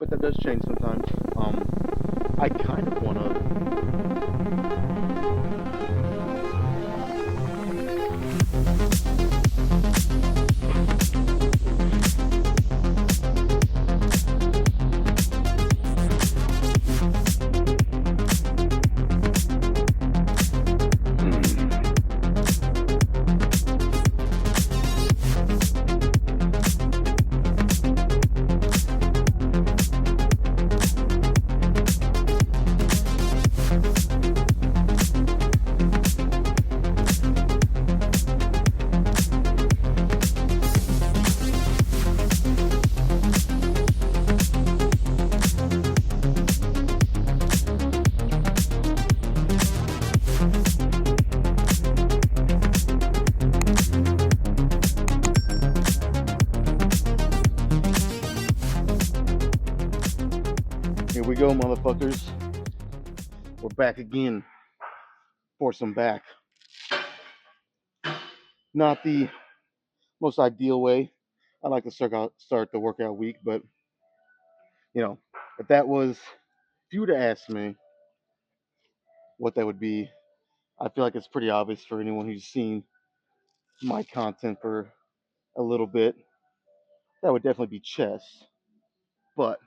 but that does change sometimes. I kind of want to. Here we go, motherfuckers. We're back again for some back. Not the most ideal way. I like to start the workout week, but you know, if that was, if you were to ask me what that would be, I feel like it's pretty obvious for anyone who's seen my content for a little bit. That would definitely be chest. But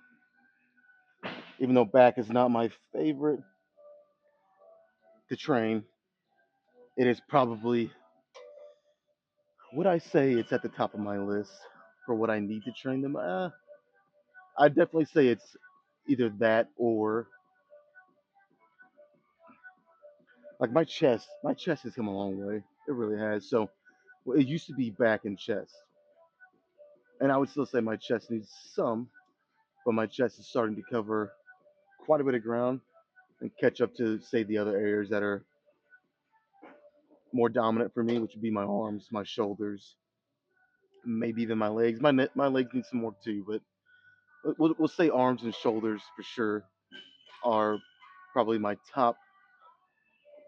even though back is not my favorite to train, it is probably, would I say it's at the top of my list for what I need to train them? I'd definitely say it's either that or like my chest. My chest has come a long way. It really has. So well, it used to be back and chest, and I would still say my chest needs some, but my chest is starting to cover quite a bit of ground and catch up to say the other areas that are more dominant for me, which would be my arms, my shoulders, maybe even my legs. My legs need some work too, but we'll say arms and shoulders for sure are probably my top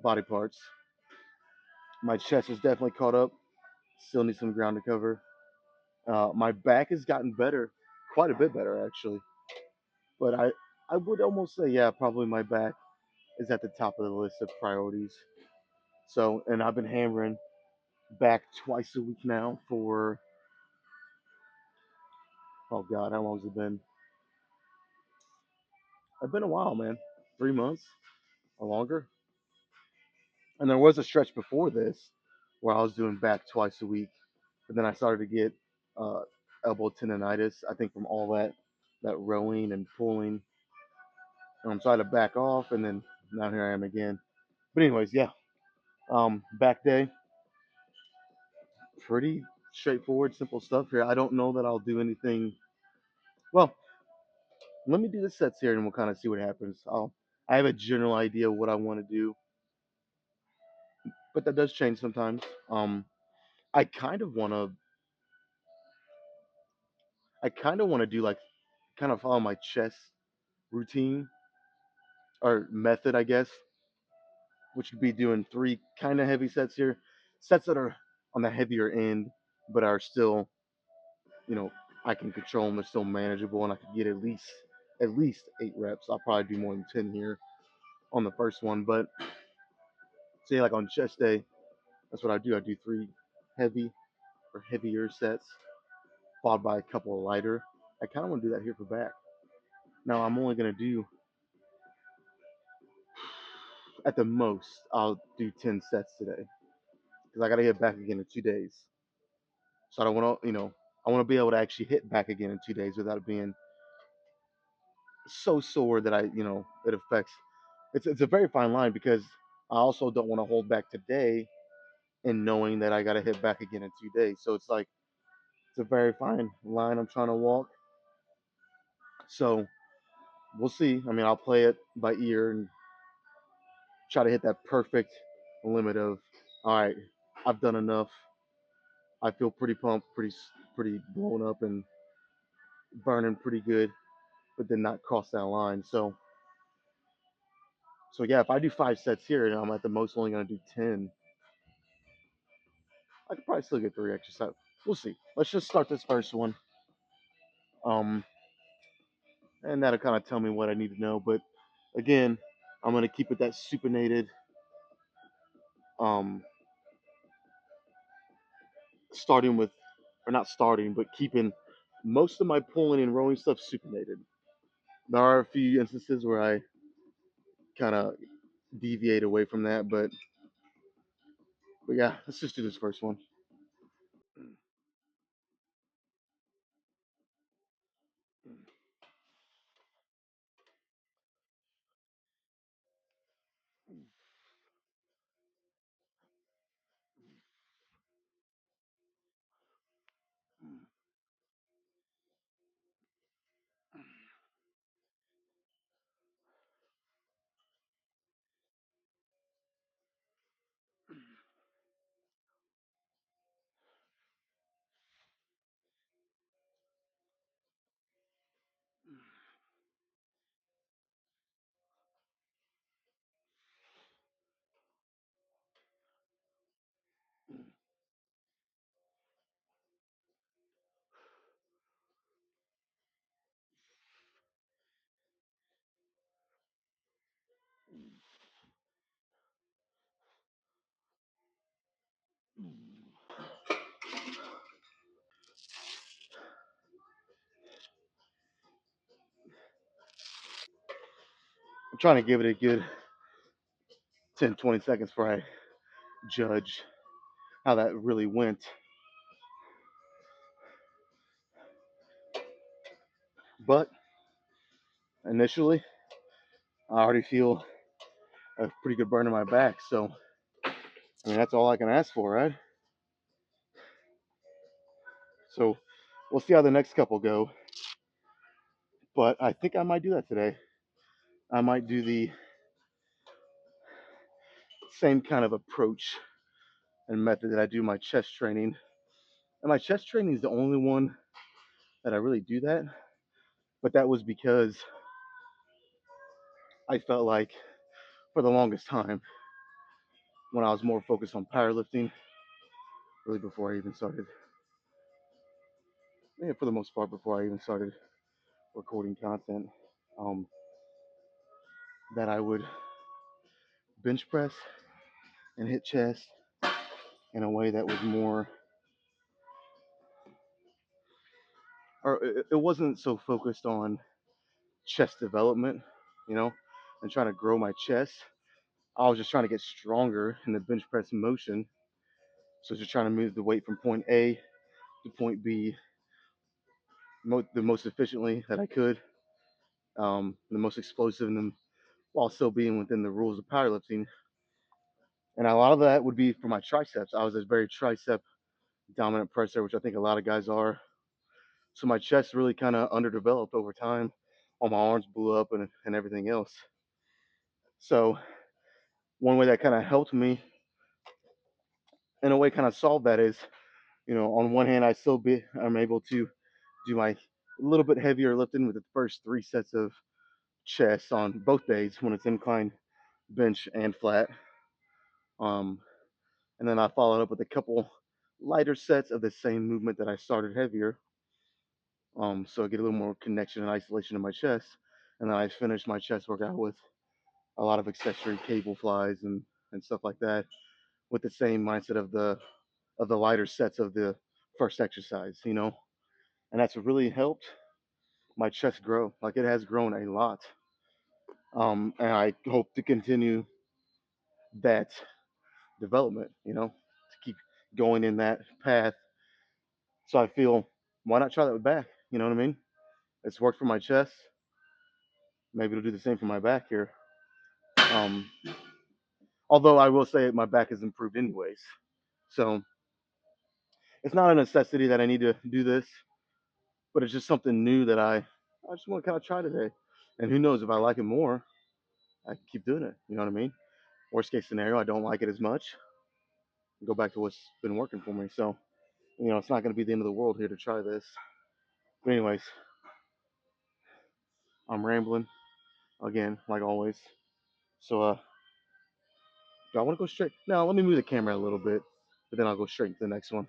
body parts. My chest is definitely caught up. Still need some ground to cover. My back has gotten better, quite a bit better actually. But I would almost say yeah, probably my back is at the top of the list of priorities. So, and I've been hammering back twice a week now for, oh God, how long has it been? It's been a while, man. 3 months or longer. And there was a stretch before this where I was doing back twice a week, but then I started to get uh, elbow tendonitis. I think from all that rowing and pulling. So I had to back off, and then now here I am again. But anyways, yeah. Back day, pretty straightforward, simple stuff here. I don't know that I'll do anything. Well, let me do the sets here, and we'll kind of see what happens. I have a general idea of what I want to do, but that does change sometimes. I kind of want to. I kind of want to do like kind of follow my chest routine or method, I guess, which would be doing three kind of heavy sets here, sets that are on the heavier end, but are still, you know, I can control them. They're still manageable, and I could get at least 8 reps. I'll probably do more than 10 here on the first one, but say like on chest day, that's what I do. I do three heavy or heavier sets, followed by a couple of lighter. I kind of want to do that here for back. Now I'm only gonna do at the most I'll do 10 sets today because I gotta hit back again in 2 days. So I don't want to, I want to be able to actually hit back again in 2 days without it being so sore that it affects. It's a very fine line because I also don't want to hold back today and knowing that I gotta hit back again in 2 days. So it's like it's a very fine line I'm trying to walk. So we'll see. I mean, I'll play it by ear and try to hit that perfect limit of, all right, I've done enough. I feel pretty pumped, pretty blown up and burning pretty good, but then not cross that line. So yeah, if I do 5 sets here and I'm at the most only gonna do 10, I could probably still get 3 extra sets. We'll see. Let's just start this first one. Um, and that'll kind of tell me what I need to know. But again, I'm gonna keep it that supinated, um, starting with, or not starting, but keeping most of my pulling and rowing stuff supinated. There are a few instances where I kind of deviate away from that, but yeah, let's just do this first one. I'm trying to give it a good 10, 20 seconds before I judge how that really went. But initially, I already feel a pretty good burn in my back. So, I mean, that's all I can ask for, right? So, we'll see how the next couple go. But I think I might do that today. I might do the same kind of approach and method that I do my chest training. And my chest training is the only one that I really do that. But that was because I felt like for the longest time, when I was more focused on powerlifting, really before I even started, yeah, for the most part, before I even started recording content, um, that I would bench press and hit chest in a way that was more, or it wasn't so focused on chest development, you know, and trying to grow my chest. I was just trying to get stronger in the bench press motion. So just trying to move the weight from point A to point B the most efficiently that I could, the most explosive, and then while still being within the rules of powerlifting. And a lot of that would be for my triceps. I was a very tricep dominant presser, which I think a lot of guys are. So my chest really kind of underdeveloped over time. All my arms blew up and everything else. So one way that kind of helped me, in a way, kind of solve that is, on one hand, I'm able to do my little bit heavier lifting with the first 3 sets of chest on both days when it's incline, bench, and flat. Um, and then I followed up with a couple lighter sets of the same movement that I started heavier. So I get a little more connection and isolation in my chest. And then I finish my chest workout with a lot of accessory cable flies and stuff like that, with the same mindset of the lighter sets of the first exercise. And that's really helped my chest grow. Like, it has grown a lot. And I hope to continue that development, to keep going in that path. So I feel, why not try that with back? You know what I mean? It's worked for my chest. Maybe it'll do the same for my back here. Um, Although I will say my back has improved anyways. So it's not a necessity that I need to do this, but it's just something new that I just want to kind of try today. And who knows, if I like it more, I can keep doing it. You know what I mean? Worst case scenario, I don't like it as much. Go back to what's been working for me. So, it's not going to be the end of the world here to try this. But anyways, I'm rambling again, like always. So, do I want to go straight? No, let me move the camera a little bit, but then I'll go straight to the next one.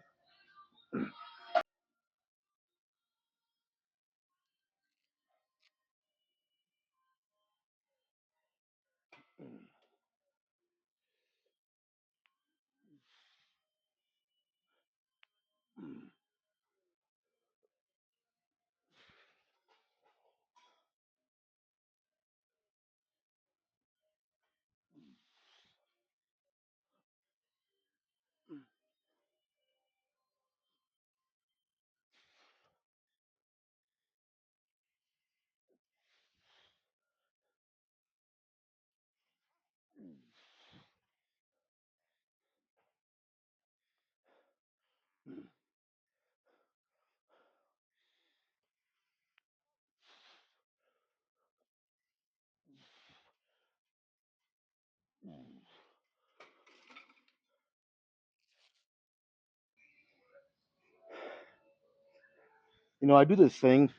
I do this thing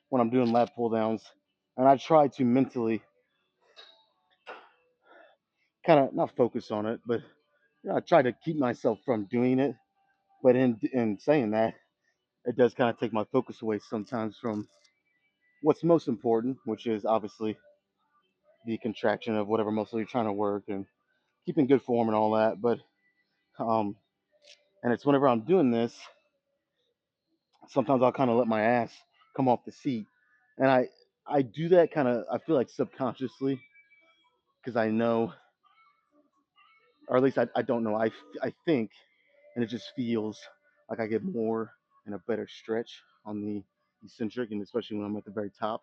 when I'm doing lat pull downs, and I try to mentally kind of not focus on it, but I try to keep myself from doing it. But in saying that, it does kind of take my focus away sometimes from what's most important, which is obviously the contraction of whatever muscle you're trying to work and keeping good form and all that. But um, and it's whenever I'm doing this, sometimes I'll kind of let my ass come off the seat, and I do that kind of I feel like subconsciously because I know, or at least I don't know. I think, and it just feels like I get more and a better stretch on the eccentric, and especially when I'm at the very top.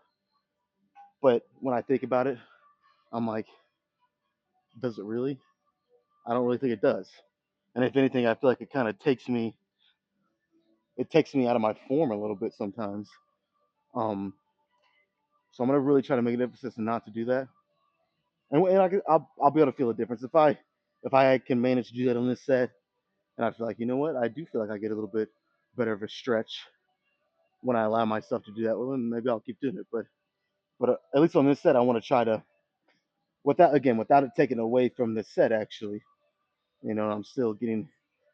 But when I think about it, I'm like, does it really? I don't really think it does. And if anything, I feel like it kind of takes me out of my form a little bit sometimes. Um, so I'm gonna really try to make an emphasis not to do that, and I'll be able to feel a difference if I can manage to do that on this set, and I feel like I do feel like I get a little bit better of a stretch when I allow myself to do that. Well, then maybe I'll keep doing it, but at least on this set, I want to try to without it taking away from the set actually. I'm still getting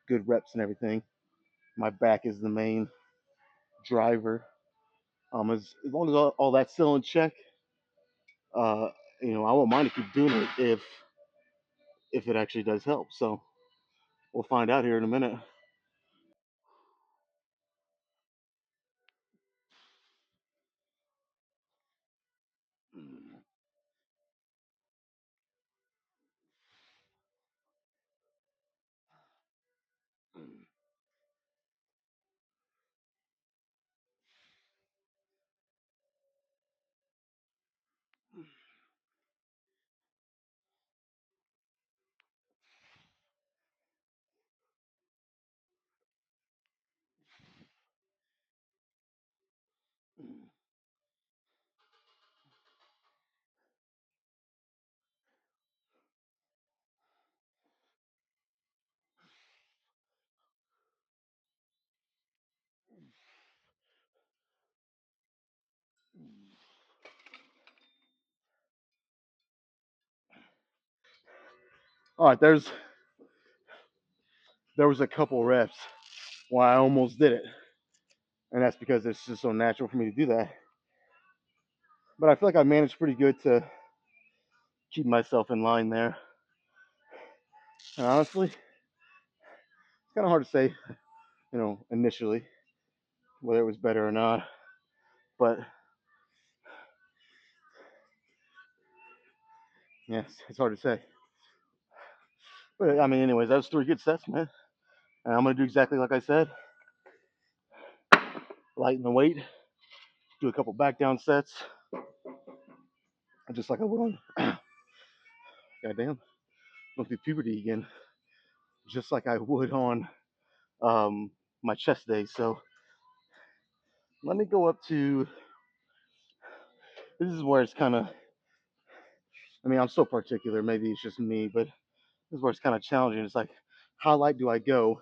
good reps and everything. My back is the main driver. As long as all that's still in check, uh, I won't mind to keep doing it if it actually does help. So we'll find out here in a minute. All right, there was a couple reps where I almost did it, and that's because it's just so natural for me to do that. But I feel like I managed pretty good to keep myself in line there. And honestly, it's kind of hard to say, initially whether it was better or not. But yes, it's hard to say. But I mean, anyways, that was 3 good sets, man. And I'm gonna do exactly like I said, lighten the weight, do a couple back down sets, just like I would on, goddamn, going through puberty again, just like I would on um, my chest day. So let me go up to. This is where it's kind of. I mean, I'm so particular. Maybe it's just me, but this is where it's kind of challenging. It's like, how light do I go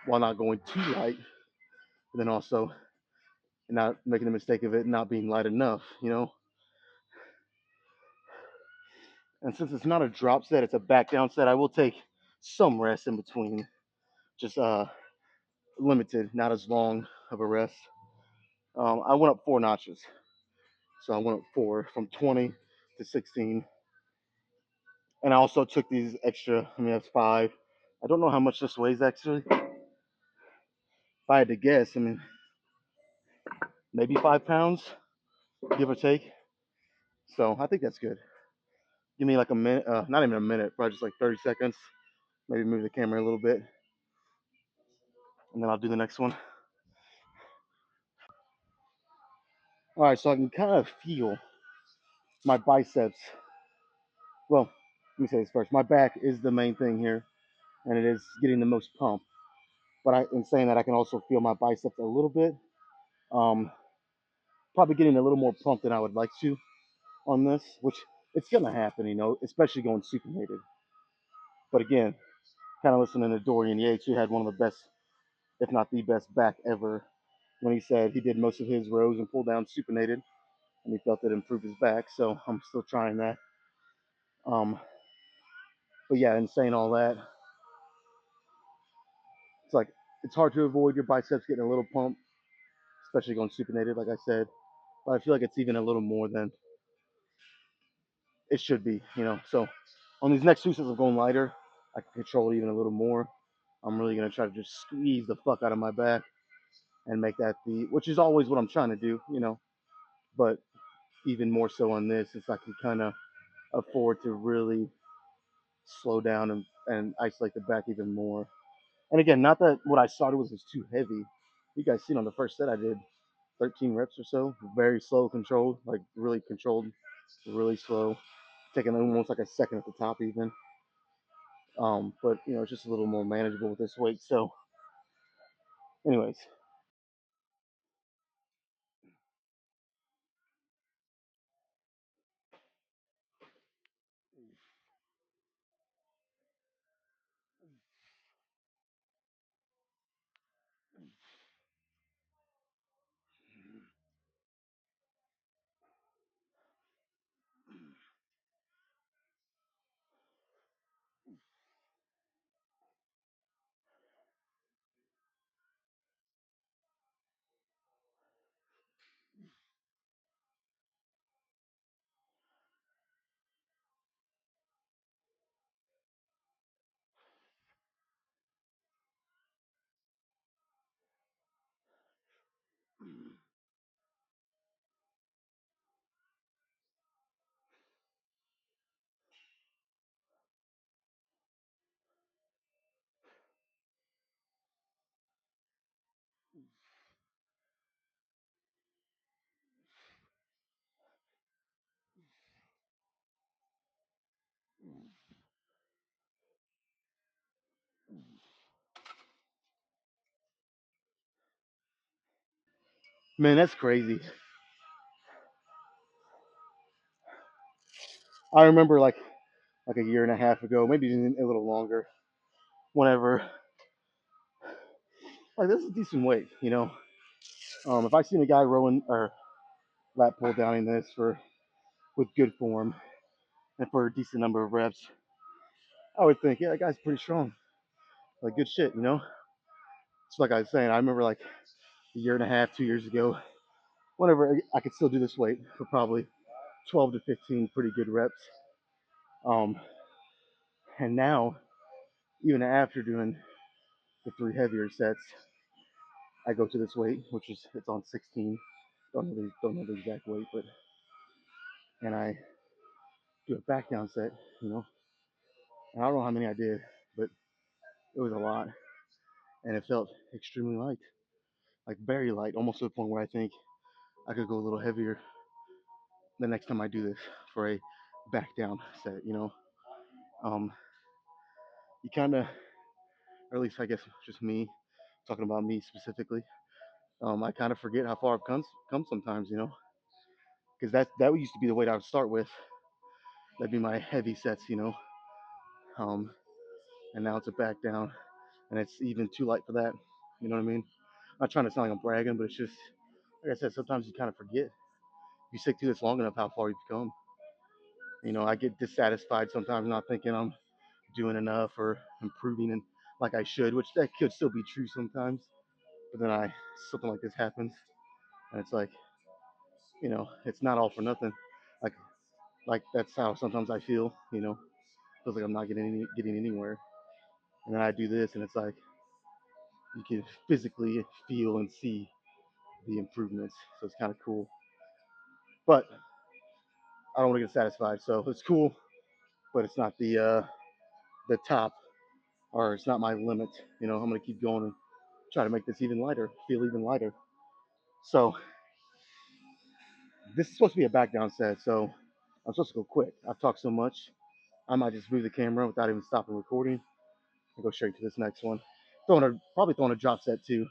while not going too light, and then also not making the mistake of it not being light enough. And since it's not a drop set, it's a back down set. I will take some rest in between, just limited, not as long of a rest. I went up 4 notches, so I went up four from 20 to 16, and I also took these extra. I mean, that's five. I don't know how much this weighs actually. If I had to guess, I mean, maybe 5 pounds, give or take. So I think that's good. Give me like a minute, not even a minute, probably just like 30 seconds. Maybe move the camera a little bit, and then I'll do the next one. All right, so I can kind of feel my biceps. Well, let me say this first. My back is the main thing here, and it is getting the most pump. But in saying that, I can also feel my biceps a little bit. Um, Probably getting a little more pump than I would like to on this, which it's gonna happen, especially going supinated. But again, kind of listening to Dorian Yates, who had one of the best, if not the best, back ever. when he said he did most of his rows and pull down supinated, and he felt it improved his back. So I'm still trying that. Um, but yeah, in saying all that, it's like it's hard to avoid your biceps getting a little pump, especially going supinated, like I said. But I feel like it's even a little more than it should be, you know. So on these next two sets of going lighter, I can control it even a little more. I'm really gonna try to just squeeze the fuck out of my back and make that the, which is always what I'm trying to do, you know. But even more so on this, it's I can kind of afford to really slow down and isolate the back even more. And again, not that what I started with was too heavy. You guys seen on the first set I did 13 reps or so, very slow, controlled, like really controlled, really slow, taking almost like a second at the top even. But you know, it's just a little more manageable with this weight. So, anyways, man, that's crazy. I remember like a year and a half ago, maybe even a little longer. Whenever like this is a decent weight, you know. If I seen a guy rowing or lat pull downing this for with good form and for a decent number of reps, I would think, yeah, that guy's pretty strong. Like good shit, you know. It's like I was saying. I remember like a year and a half, 2 years ago, whenever I could still do this weight for probably 12 to 15 pretty good reps. Um, and now, even after doing the three heavier sets, I go to this weight, which is it's on 16. Don't know the exact weight, but and I do a back down set, you know. And I don't know how many I did, but it was a lot, and it felt extremely light, like very light, almost to the point where I think I could go a little heavier the next time I do this for a back down set, you know. Um, you kind of, or at least I guess just me talking about me specifically. I kind of forget how far I've come sometimes, you know, because that used to be the weight I would start with. That'd be my heavy sets, you know. Um, and now it's a back down, and it's even too light for that. You know what I mean? I'm not trying to sound like I'm bragging, but it's just like I said. Sometimes you kind of forget. You stick to this long enough, how far you've come. You know, I get dissatisfied sometimes, not thinking I'm doing enough or improving and like I should, which that could still be true sometimes. But then something like this happens, and it's like, you know, it's not all for nothing. Like like that's how sometimes I feel. You know, feels like I'm not getting anywhere. And then I do this, and it's like you can physically feel and see the improvements. So it's kind of cool. But I don't want to get satisfied. So it's cool, but it's not the top, or it's not my limit. You know, I'm gonna keep going and try to make this even lighter, feel even lighter. So this is supposed to be a back down set, so I'm supposed to go quick. I've talked so much, I might just move the camera without even stopping recording and go straight to this next one. Probably throwing a drop set too.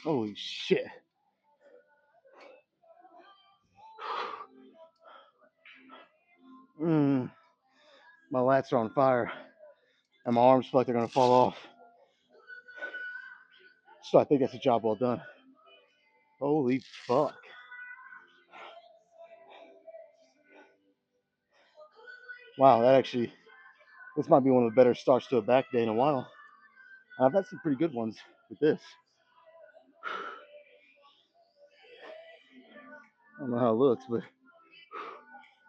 Holy shit. Mm, my lats are on fire, and my arms feel like they're gonna fall off. So I think that's a job well done. Holy fuck. Wow, this might be one of the better starts to a back day in a while. I've had some pretty good ones with this. I don't know how it looks, but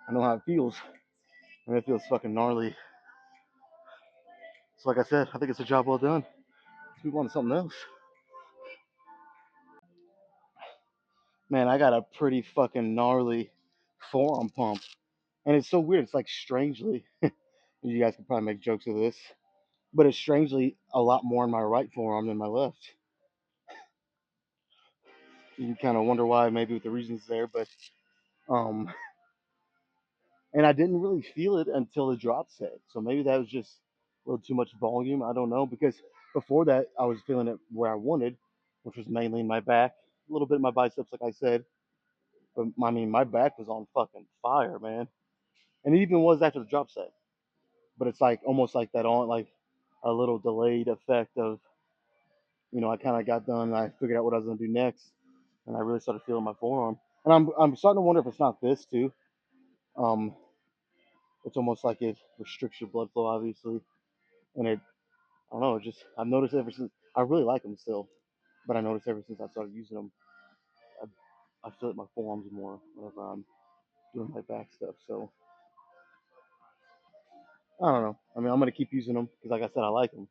I know how it feels. And it feels fucking gnarly. So like I said, I think it's a job well done. Let's move on to something else. Man, I got a pretty fucking gnarly forearm pump. And it's so weird. It's like strangely, you guys could probably make jokes of this, but it's strangely a lot more in my right forearm than my left. You kind of wonder why, maybe with the reasons there, but um, and I didn't really feel it until the drop set. So maybe that was just a little too much volume. I don't know, because before that I was feeling it where I wanted, which was mainly in my back, a little bit in my biceps, like I said. But I mean, my back was on fucking fire, man, and it even was after the drop set. But it's like almost like that on like a little delayed effect of, I kind of got done. I figured out what I was gonna do next, and I really started feeling my forearm. And I'm starting to wonder if it's not this too. Um, it's almost like it restricts your blood flow, obviously, and I don't know. Just I've noticed ever since I really like them still, but I noticed ever since I started using them, I feel like my forearms more whenever I'm doing my back stuff. So I don't know. I mean, I'm gonna keep using them because, like I said, I like them.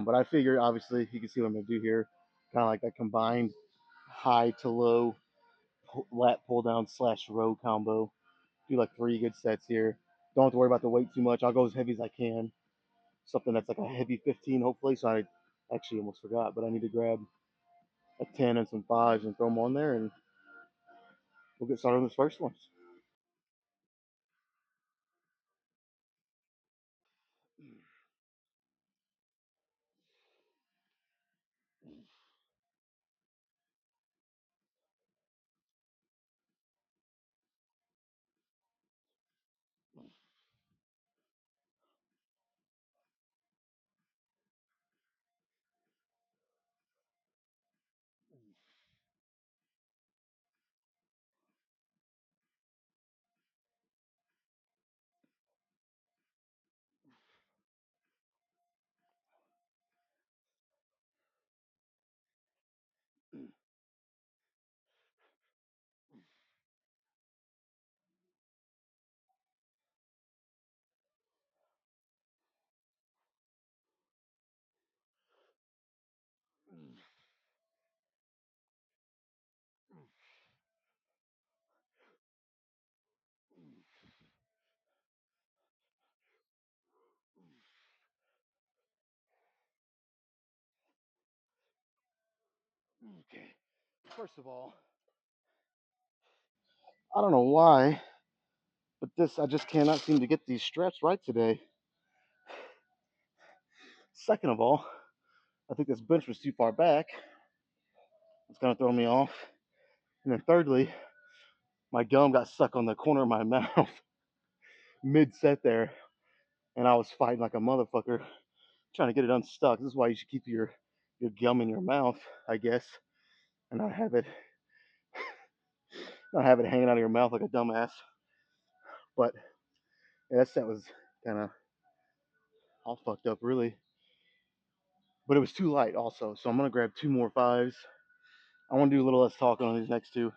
But I figure, obviously, you can see what I'm gonna do here, kind of like that combined high to low lat pull down slash row combo. Do like 3 good sets here. Don't have to worry about the weight too much. I'll go as heavy as I can. Something that's like a heavy 15, hopefully. So I actually almost forgot, but I need to grab a 10 and some fives and throw them on there, and we'll get started on this first one. Okay. First of all, I don't know why, but I just cannot seem to get these straps right today. Second of all, I think this bench was too far back. It's gonna throw me off. And then thirdly, my gum got stuck on the corner of my mouth mid set there, and I was fighting like a motherfucker trying to get it unstuck. This is why you should keep your gum in your mouth, I guess, and not have it hanging out of your mouth like a dumbass. But yeah, that set was kind of all fucked up, really. But it was too light, also. So I'm gonna grab 2 more 5s. I want to do a little less talking on these next two.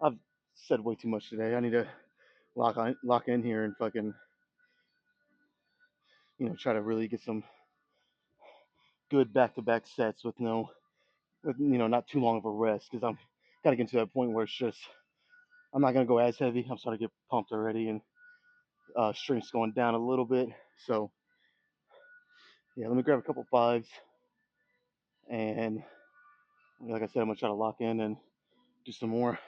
I've said way too much today. I need to lock in here and fucking try to really get some good back-to-back sets with not too long of a rest, because I'm gotta get to that point where it's just I'm not gonna go as heavy. I'm starting to get pumped already, and strength's going down a little bit. So yeah, let me grab a couple 5s, and like I said, I'm gonna try to lock in and do some more.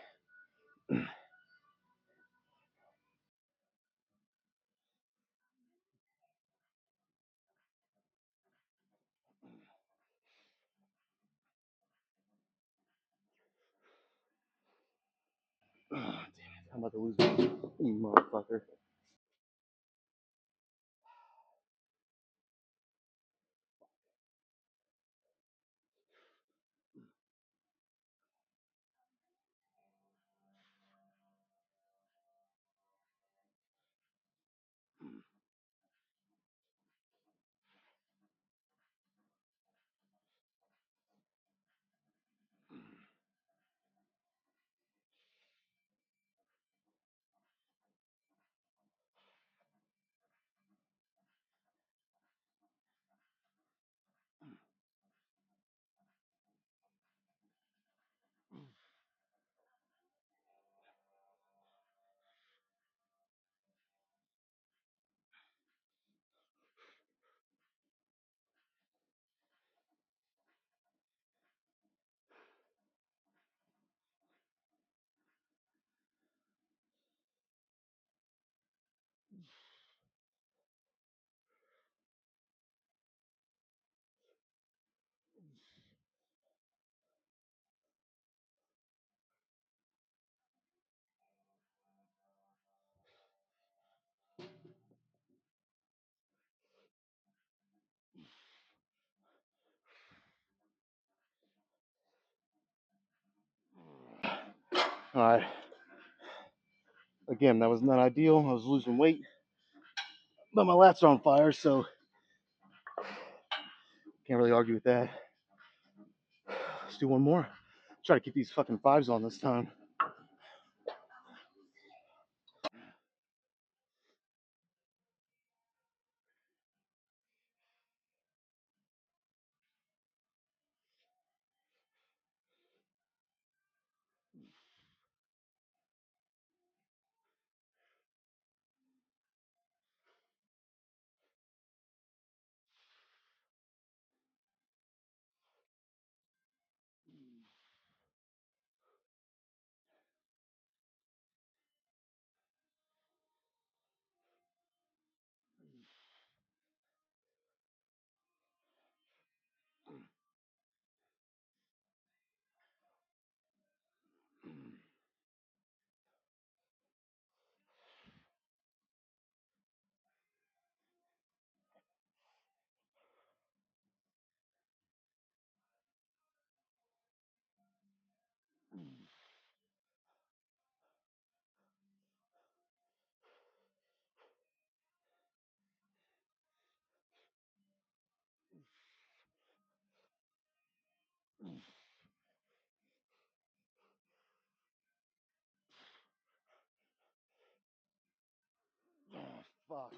I'm about to lose it. You motherfucker. All right. Again, that was not ideal. I was losing weight, but my lats are on fire, so can't really argue with that. Let's do one more. Try to keep these fucking fives on this time. Oh, fuck.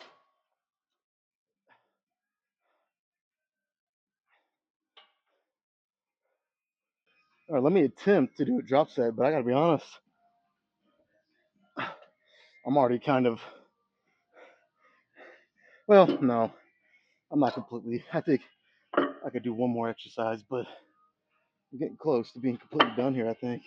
All right, let me attempt to do a drop set, but I gotta be honest, I'm already kind of. Well, no, I'm not completely. I think I could do one more exercise, but I'm getting close to being completely done here, I think.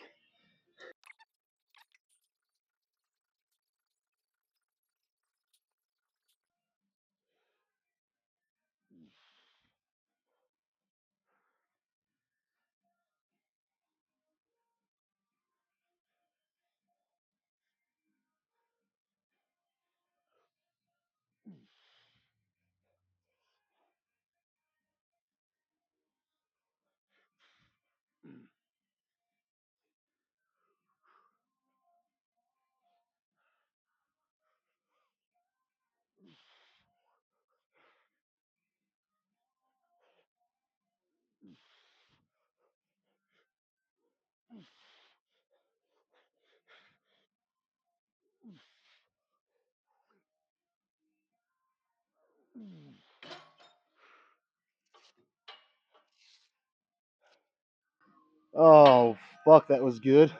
Oh, fuck, that was good.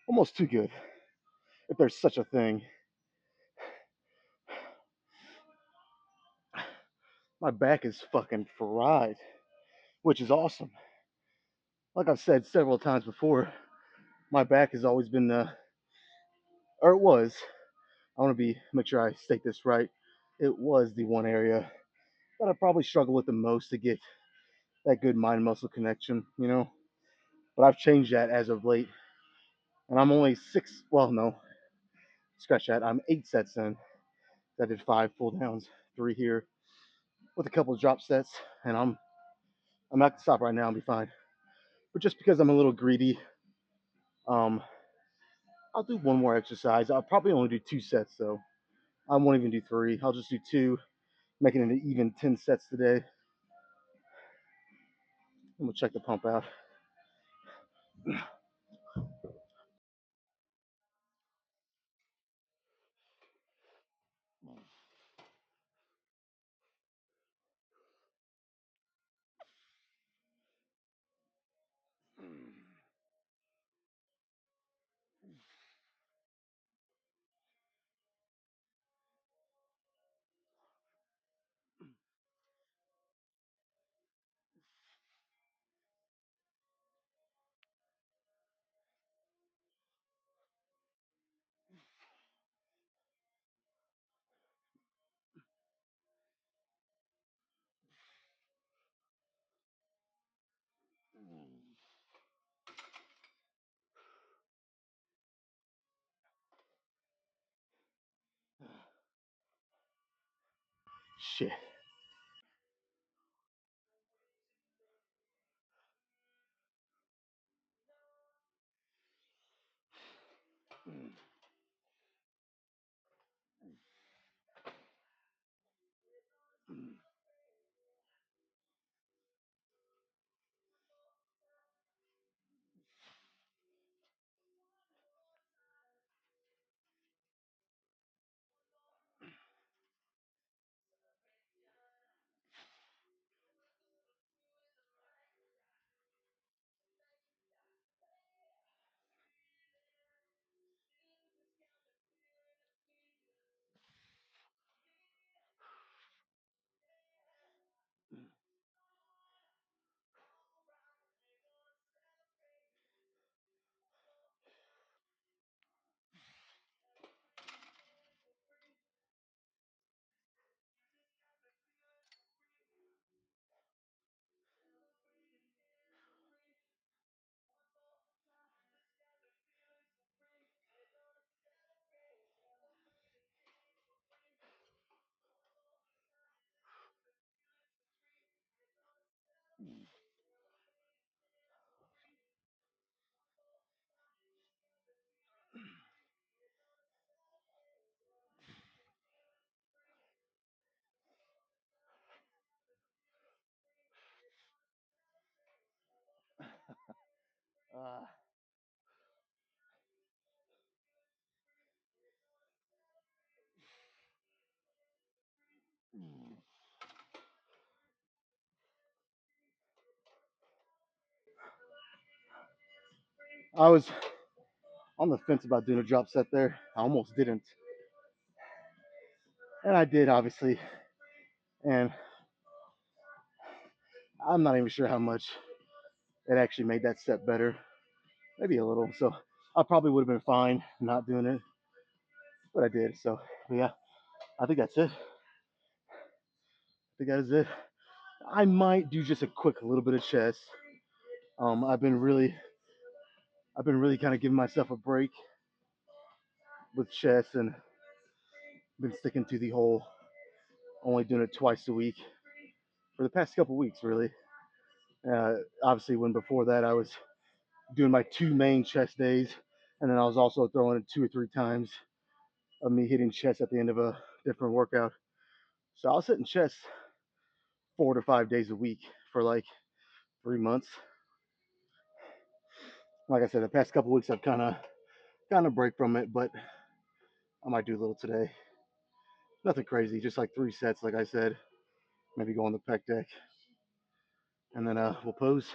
Almost too good, if there's such a thing. My back is fucking fried, which is awesome. Like I've said several times before, my back has always been the, or it was. I want to make sure I state this right. It was the one area that I probably struggle with the most to get that good mind muscle connection, you know. But I've changed that as of late. and I'm only six. Well, no, scratch that. I'm 8 sets in. I did 5 pull downs, 3 here with a couple of drop sets, and I'm not gonna stop right now and be fine. But just because I'm a little greedy, um, I'll do one more exercise. I'll probably only do 2 sets though. I won't even do three. I'll just do two, making it an even 10 sets today. I'm gonna check the pump out. Shit. Uh, I was on the fence about doing a drop set there. I almost didn't, and I did obviously. And I'm not even sure how much it actually made that set better. Maybe a little. So I probably would have been fine not doing it, but I did. So yeah, I think that's it. I think that is it. I might do just a quick little bit of chest. Um, I've been really, I've been really kind of giving myself a break with chest and been sticking to the whole only doing it twice a week for the past couple weeks, really. Obviously, when before that I was doing my 2 main chest days, and then I was also throwing it 2 or 3 times of me hitting chest at the end of a different workout. So I was hitting chest 4 to 5 days a week for like 3 months. Like I said, the past couple weeks I've kind of break from it, but I might do a little today. Nothing crazy, just like 3 sets, like I said. Maybe go on the pec deck, and then we'll pose.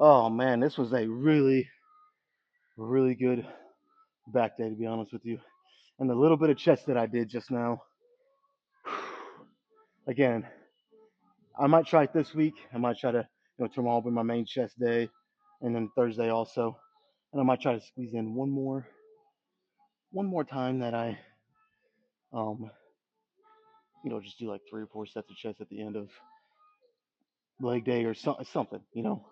Oh man, this was a really, really good back day to be honest with you. And the little bit of chest that I did just now, again, I might try it this week. I might try to, tomorrow will be my main chest day, and then Thursday also, and I might try to squeeze in one more time that I, um, just do like 3 or 4 sets of chest at the end of leg day or something, you know.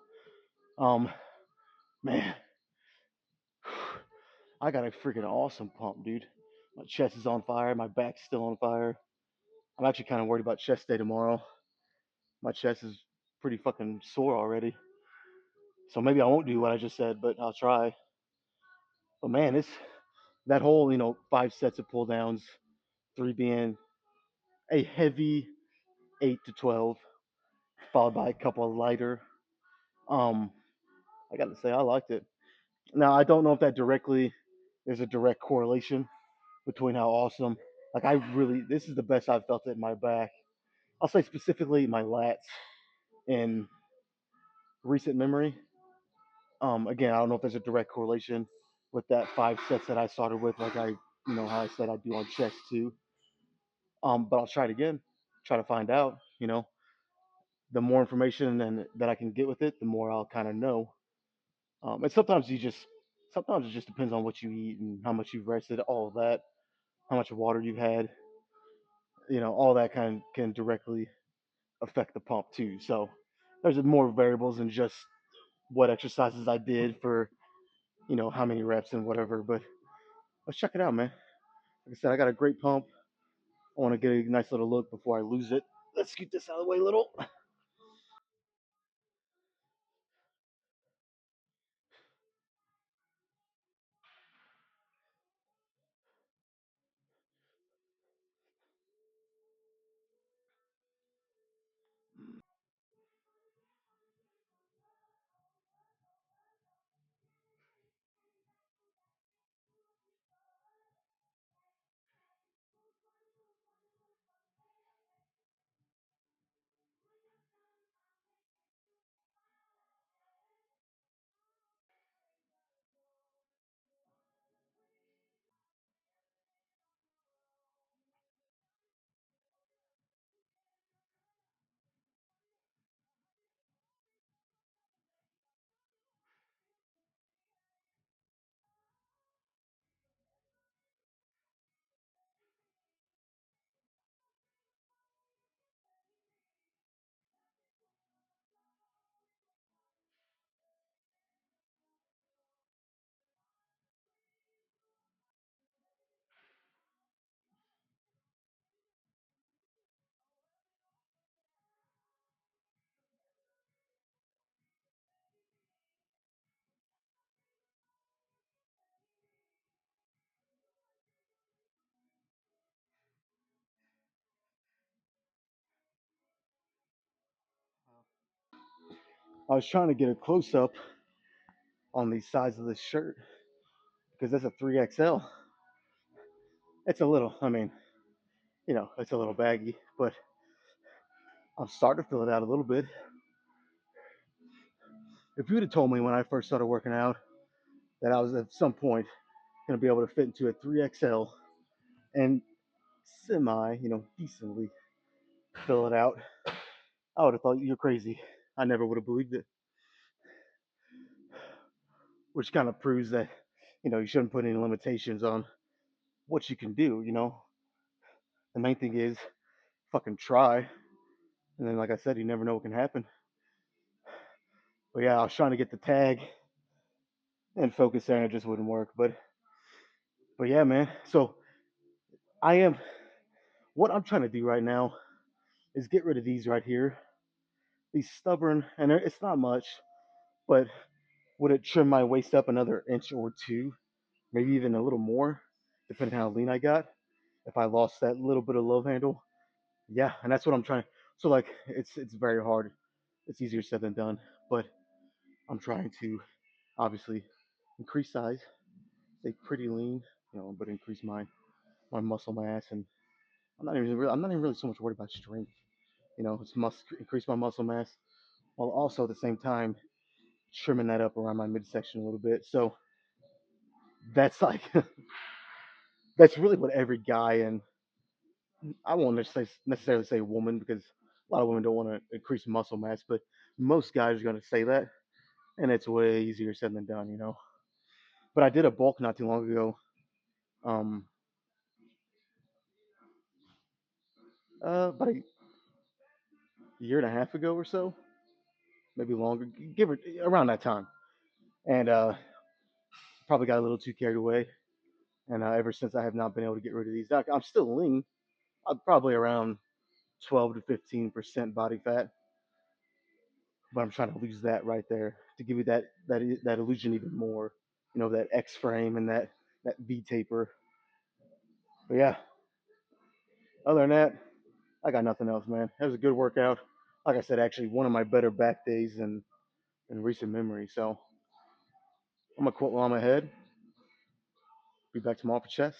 Um, man, I got a freaking awesome pump, dude. My chest is on fire. My back's still on fire. I'm actually kind of worried about chest day tomorrow. My chest is pretty fucking sore already. So maybe I won't do what I just said, but I'll try. But man, it's that whole, 5 sets of pull downs, three being a heavy 8 to 12, followed by a couple of lighter. Um, I gotta say, I liked it. Now, I don't know if that directly, there's a direct correlation between how awesome, like, this is the best I've felt it in my back. I'll say specifically my lats in recent memory. Again, I don't know if there's a direct correlation with that 5 sets that I started with, like how I said I do on chest too. But I'll try it again, try to find out. The more information that I can get with it, the more I'll kind of know. And sometimes it just depends on what you eat and how much you've rested, all of that, how much water you've had. All that kind can directly affect the pump too. So there's more variables than just what exercises I did for how many reps and whatever. But let's check it out, man. Like I said, I got a great pump. I want to get a nice little look before I lose it. Let's scoot this out of the way a little. I was trying to get a close up on the size of this shirt because that's a 3XL. It's a little, it's a little baggy, but I'm starting to fill it out a little bit. If you would have told me when I first started working out that I was at some point going to be able to fit into a 3XL and decently fill it out, I would have thought you're crazy. I never would have believed it, which kind of proves that, you shouldn't put any limitations on what you can do. The main thing is fucking try. And then, like I said, you never know what can happen. But yeah, I was trying to get the tag and focus there, and it just wouldn't work. But yeah, man. So I am. What I'm trying to do right now is get rid of these right here. These stubborn, and it's not much, but would it trim my waist up another inch or two, maybe even a little more, depending on how lean I got? If I lost that little bit of love handle, yeah, and that's what I'm trying. So like, it's very hard. It's easier said than done, but I'm trying to obviously increase size, stay pretty lean, but increase my muscle mass, and I'm not even really so much worried about strength. It's must increase my muscle mass while also at the same time trimming that up around my midsection a little bit. So that's like that's really what every guy, and I won't necessarily say woman because a lot of women don't want to increase muscle mass, but most guys are going to say that, and it's way easier said than done. But I did a bulk not too long ago, um, about a year and a half ago or so. maybe longer, give it around that time. And probably got a little too carried away. And ever since I have not been able to get rid of these, I'm still lean. I'm probably around 12 to 15% body fat, but I'm trying to lose that right there to give you that illusion even more. You know, that X frame and that V taper. But yeah, other than that, I got nothing else, man. It was a good workout. Like I said, actually one of my better back days in recent memory. So I'm gonna quit while I'm ahead. Be back tomorrow for chest.